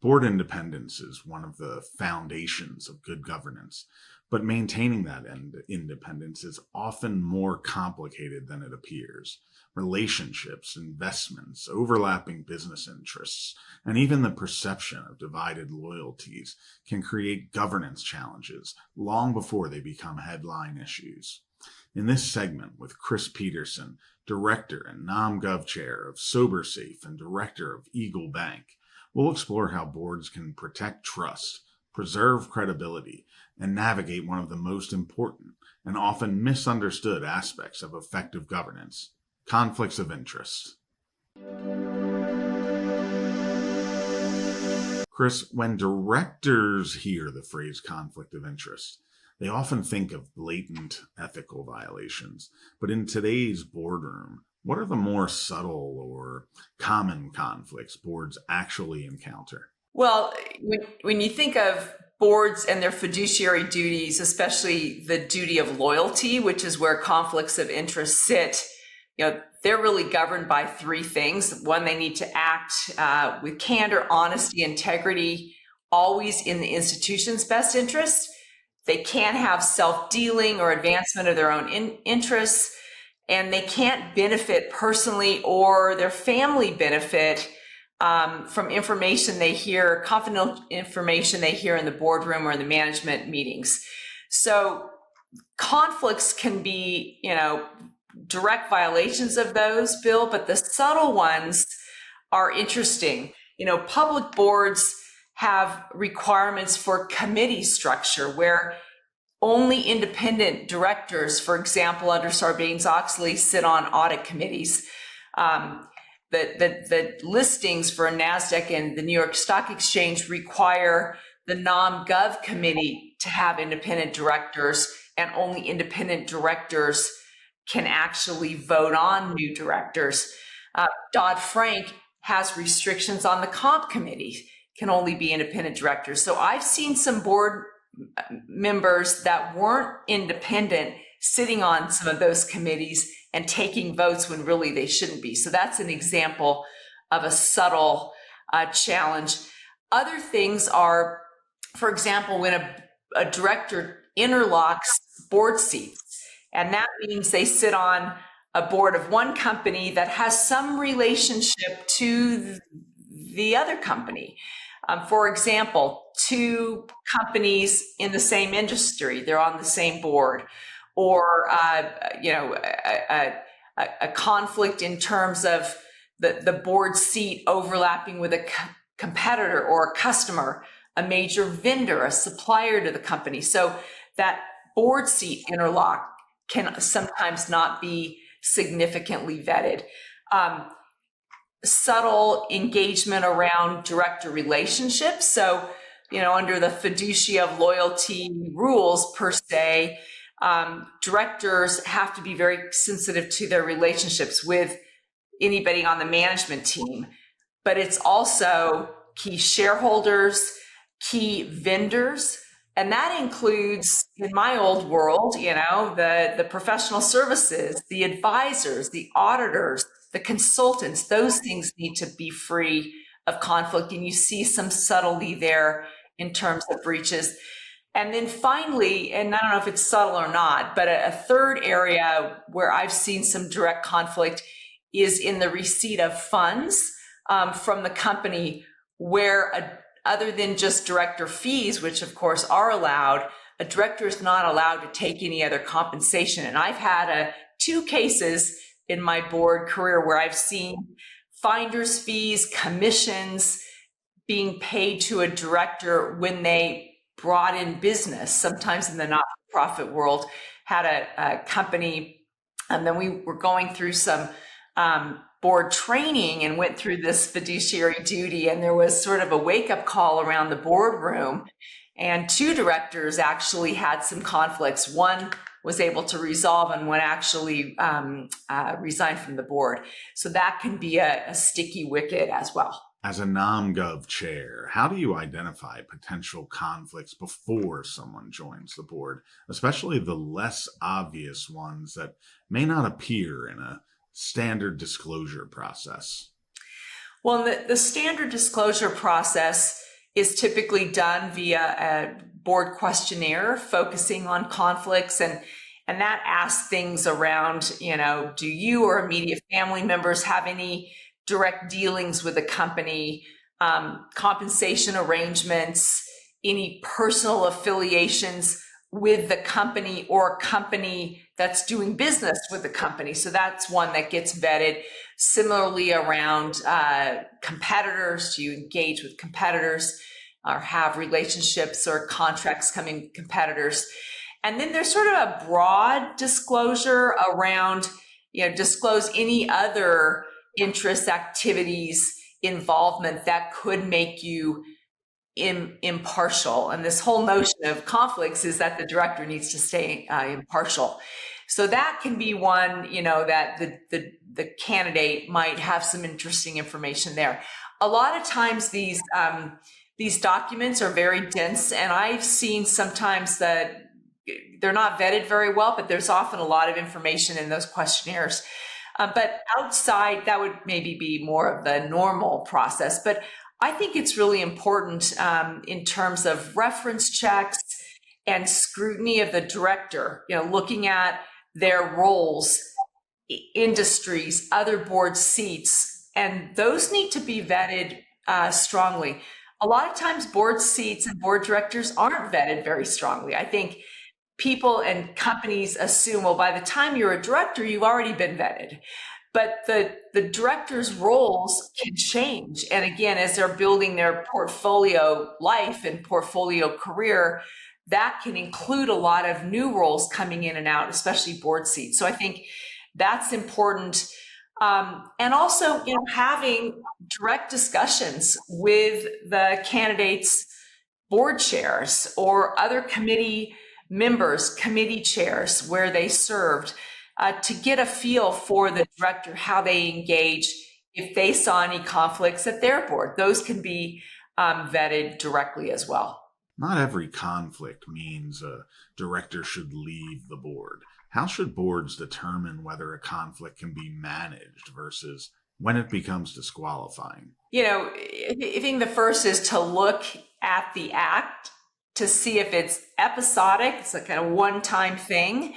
Board independence is one of the foundations of good governance, but maintaining that independence is often more complicated than it appears. Relationships, investments, overlapping business interests, and even the perception of divided loyalties can create governance challenges long before they become headline issues. In this segment with Kris Pederson, Director and NomGov Chair of SOBRsafe and Director of Eagle Bank, we'll explore how boards can protect trust, preserve credibility, and navigate one of the most important and often misunderstood aspects of effective governance: conflicts of interest. Kris, when directors hear the phrase conflict of interest, they often think of blatant ethical violations. But in today's boardroom, what are the more subtle or common conflicts boards actually encounter? Well, when you think of boards and their fiduciary duties, especially the duty of loyalty, which is where conflicts of interest sit, they're really governed by three things. One, they need to act with candor, honesty, integrity, always in the institution's best interest. They can't have self-dealing or advancement of their own interests, and they can't benefit personally or their family benefit from information they hear, confidential information they hear in the boardroom or in the management meetings. So conflicts can be, direct violations of those, Bill, but the subtle ones are interesting. Public boards have requirements for committee structure where only independent directors, for example, under Sarbanes-Oxley, sit on audit committees. The listings for NASDAQ and the New York Stock Exchange require the NomGov committee to have independent directors, and only independent directors can actually vote on new directors. Dodd-Frank has restrictions on the comp committee, can only be independent directors. So I've seen some board members that weren't independent sitting on some of those committees and taking votes when really they shouldn't be. So that's an example of a subtle challenge. Other things are, for example, when a director interlocks board seats, and that means they sit on a board of one company that has some relationship to the other company. For example, two companies in the same industry, they're on the same board, or a conflict in terms of the board seat overlapping with a competitor or a customer, a major vendor, a supplier to the company. So that board seat interlock can sometimes not be significantly vetted. Subtle engagement around director relationships. So, under the fiducia of loyalty rules per se, directors have to be very sensitive to their relationships with anybody on the management team, but it's also key shareholders, key vendors, and that includes, in my old world, the professional services, the advisors, the auditors, the consultants. Those things need to be free of conflict, and you see some subtlety there in terms of breaches. And then finally, and I don't know if it's subtle or not, but a third area where I've seen some direct conflict is in the receipt of funds from the company, where other than just director fees, which of course are allowed, a director is not allowed to take any other compensation. And I've had two cases in my board career where I've seen finder's fees, commissions being paid to a director when they brought in business. Sometimes in the not-for-profit world, had a company, and then we were going through some board training and went through this fiduciary duty, and there was sort of a wake-up call around the boardroom, and two directors actually had some conflicts. One was able to resolve, and one actually resigned from the board. So that can be a sticky wicket as well. As a NomGov chair, how do you identify potential conflicts before someone joins the board, especially the less obvious ones that may not appear in a standard disclosure process? Well, the standard disclosure process is typically done via a board questionnaire focusing on conflicts, and that asks things around, do you or immediate family members have any direct dealings with the company, compensation arrangements, any personal affiliations with the company or company that's doing business with the company. So that's one that gets vetted. Similarly, around competitors, do you engage with competitors or have relationships or contracts coming with competitors? And then there's sort of a broad disclosure around, disclose any other interests, activities, involvement that could make you impartial. And this whole notion of conflicts is that the director needs to stay impartial. So that can be one, that the candidate might have some interesting information there. A lot of times these documents are very dense, and I've seen sometimes that they're not vetted very well, but there's often a lot of information in those questionnaires. But outside, that would maybe be more of the normal process. But I think it's really important in terms of reference checks and scrutiny of the director, looking at their roles, industries, other board seats, and those need to be vetted strongly. A lot of times board seats and board directors aren't vetted very strongly. I think people and companies assume, well, by the time you're a director, you've already been vetted. But the director's roles can change. And again, as they're building their portfolio life and portfolio career, that can include a lot of new roles coming in and out, especially board seats. So I think that's important. And also, having direct discussions with the candidates' board chairs or other committee members, committee chairs where they served, to get a feel for the director, how they engage, if they saw any conflicts at their board. Those can be vetted directly as well. Not every conflict means a director should leave the board. How should boards determine whether a conflict can be managed versus when it becomes disqualifying? I think the first is to look at the act to see if it's episodic, it's a kind of one-time thing,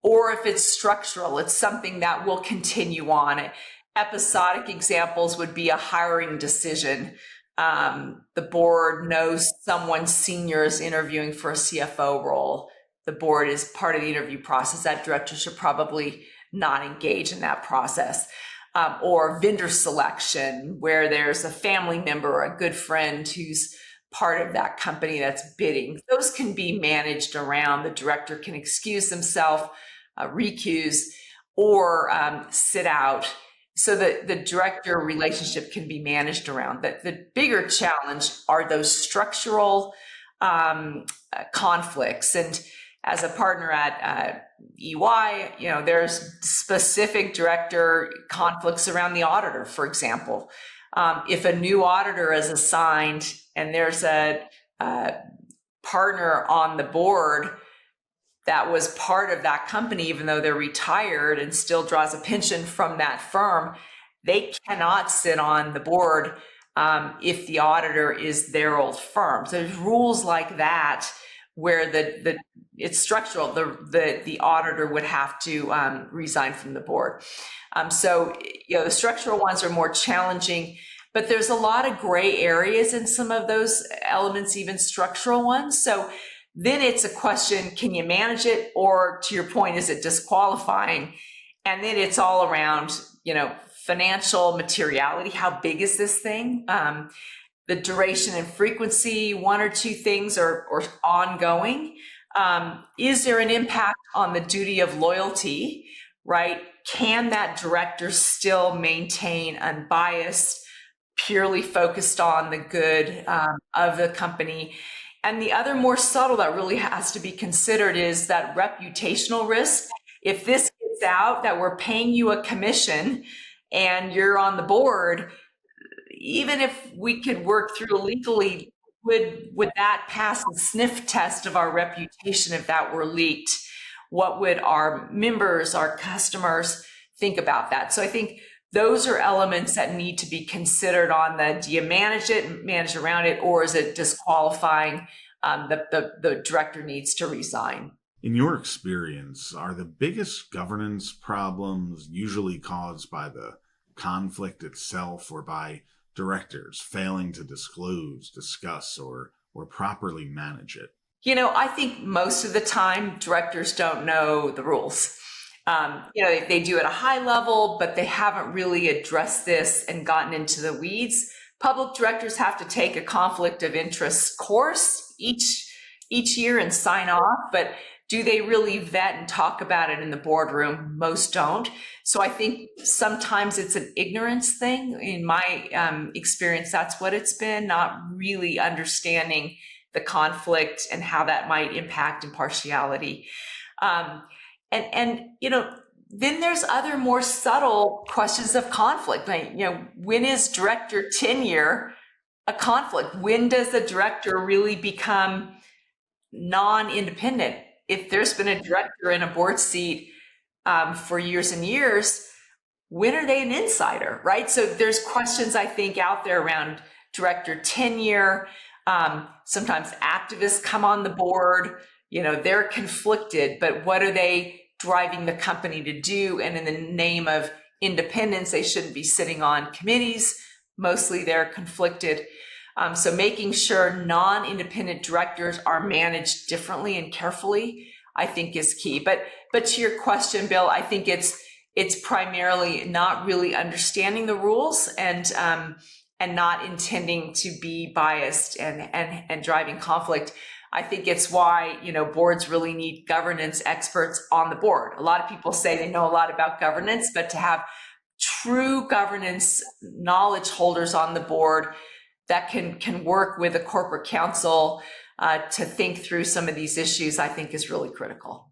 or if it's structural, it's something that will continue on. Episodic examples would be a hiring decision. The board knows someone senior is interviewing for a CFO role. The board is part of the interview process. That director should probably not engage in that process. Or vendor selection, where there's a family member or a good friend who's part of that company that's bidding. Those can be managed around. The director can excuse himself, recuse, or sit out. So the director relationship can be managed around. The bigger challenge are those structural conflicts. And as a partner at EY, there's specific director conflicts around the auditor, for example. If a new auditor is assigned and there's a partner on the board that was part of that company, even though they're retired and still draws a pension from that firm, they cannot sit on the board if the auditor is their old firm. So there's rules like that where it's structural. The auditor would have to resign from the board. So the structural ones are more challenging, but there's a lot of gray areas in some of those elements, even structural ones. So then it's a question, can you manage it? Or to your point, is it disqualifying? And then it's all around, financial materiality. How big is this thing? The duration and frequency, one or two things are ongoing. Is there an impact on the duty of loyalty, right? Can that director still maintain unbiased, purely focused on the good of the company? And the other more subtle that really has to be considered is that reputational risk. If this gets out that we're paying you a commission and you're on the board, even if we could work through legally, would that pass the sniff test of our reputation if that were leaked? What would our members, our customers think about that? So I think those are elements that need to be considered on the, do you manage it, manage around it, or is it disqualifying? The director needs to resign. In your experience, are the biggest governance problems usually caused by the conflict itself or by directors failing to disclose, discuss, or properly manage it? I think most of the time directors don't know the rules. They do at a high level, but they haven't really addressed this and gotten into the weeds. Public directors have to take a conflict of interest course each year and sign off, but do they really vet and talk about it in the boardroom? Most don't. So I think sometimes it's an ignorance thing. In my experience, that's what it's been, not really understanding the conflict and how that might impact impartiality. Then there's other more subtle questions of conflict. Like, when is director tenure a conflict? When does the director really become non-independent? If there's been a director in a board seat for years and years, when are they an insider, right? So there's questions, I think, out there around director tenure. Sometimes activists come on the board, they're conflicted, but what are they driving the company to do? And in the name of independence, they shouldn't be sitting on committees. Mostly they're conflicted. So making sure non-independent directors are managed differently and carefully, I think, is key. But to your question, Bill, I think it's primarily not really understanding the rules and not intending to be biased and driving conflict. I think it's why, boards really need governance experts on the board. A lot of people say they know a lot about governance, but to have true governance knowledge holders on the board that can work with a corporate counsel to think through some of these issues, I think is really critical.